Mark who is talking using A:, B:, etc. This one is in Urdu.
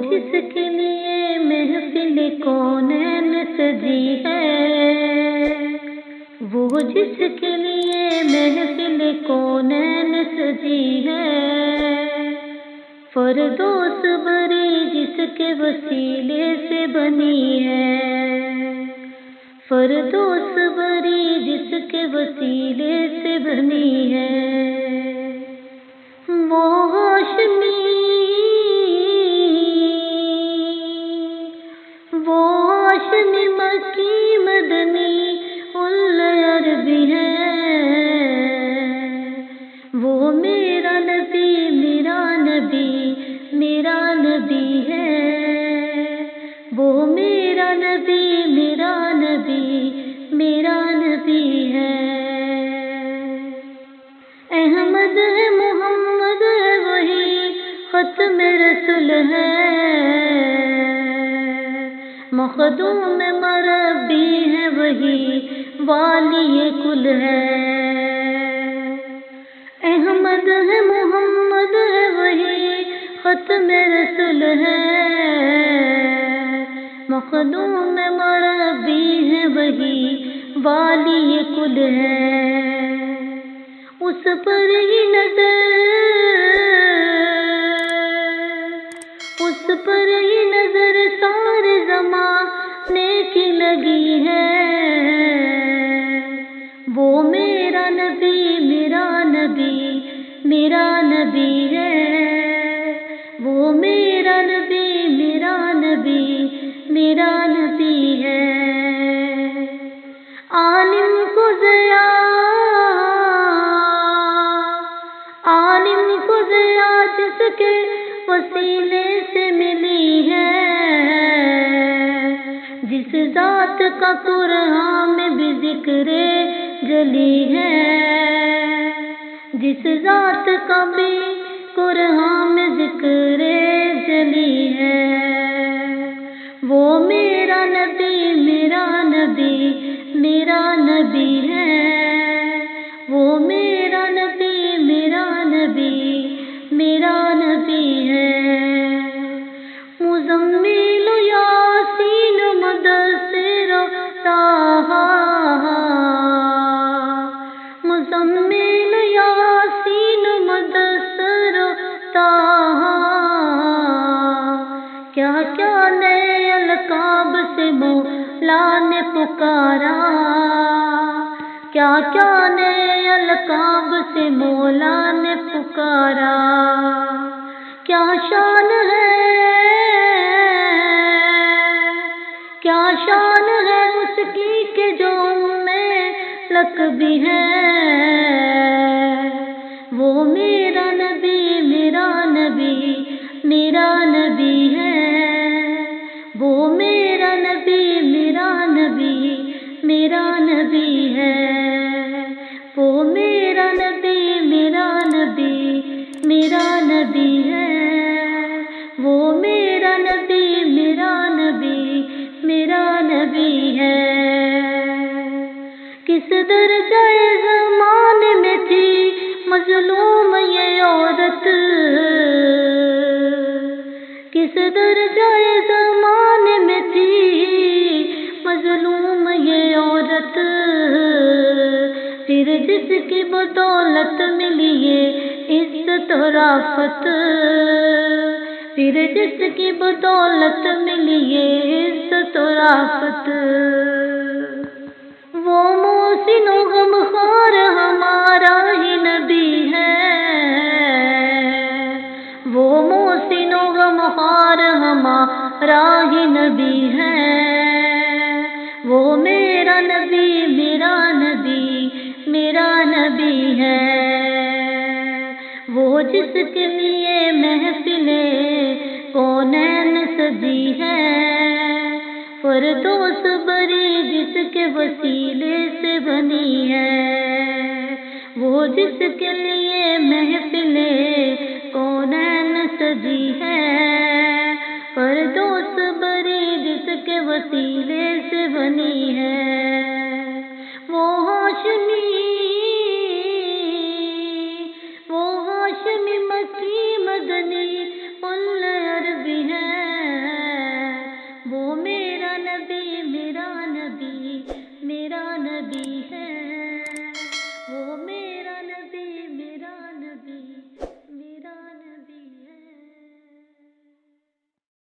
A: جس کے لیے محفل کونین سجی ہے، وہ جس کے لیے محفل کونین سجی ہے، فردوس بری جس کے وسیلے سے بنی ہے، فردوس بری جس کے وسیلے سے بنی ہے، وہ ہاشمی مکی مدنی العربی ہے، وہ میرا نبی میرا نبی میرا نبی ہے، وہ میرا نبی میرا نبی میرا نبی ہے، احمد ہے محمد ہے وہی ختم رسول ہے، مخدوم مربی ہے وہی والی کل ہے، احمد ہے محمد ہے وہی ختم رسول ہے، مخدوم مربی ہے وہی والی کل ہے، اس پر ہی نظر سارے زمانے کی لگی ہے، وہ میرا نبی میرا نبی میرا نبی ہے، وہ میرا نبی میرا نبی میرا نبی ہے، عالم کو ضیا جس کے وسیلے سے ملی ہے، جس ذات کا قرآن میں بھی ذکر جلی ہے، جس ذات کا بھی قرآن میں ذکر جلی ہے، وہ میرا نبی میرا نبی میرا نبی ہے، وہ میرا نبی میرا نبی میرا نبی ہے، مزمل یاسین مدثر طٰہٰ، مزمل یاسین مدثر طٰہٰ، کیا کیا نئے القاب سے مولا نے پکارا، کیا کیا نئے القاب سے مولا نے پکارا، کیا شان ہے کیا شان ہے اس کی کہ جو میں لک بھی ہے، وہ میرا نبی میرا نبی میرا نبی ہے، وہ میرا نبی میرا نبی میرا نبی ہے، وہ میرا نبی میرا نبی میرا نبی ہے، وہ میرا نبی میرا نبی میرا نبی ہے، کس درجہ زمانے میں تھی مظلوم یہ عورت، کس درجہ زمانے میں تھی مظلوم یہ عورت، پھر جس کی بدولت ملی یہ عزت و رافت، پھر جس کی بدولت ملی یہ عزت و رافت، وہ محسن و غمخوار ہمارا ہی نبی ہے، وہ محسن و غمخوار ہمارا ہی نبی ہے، وہ میرا نبی میرا نبی میرا نبی ہے، وہ جس کے لیے محفل کونین سجی ہے، فردوس بری جس کے وسیلے سے بنی ہے، وہ جس کے لیے محفل کونین سجی ہے، فردوس بری جس کے وسیلے سے بنی ہے، وہ ہاشمی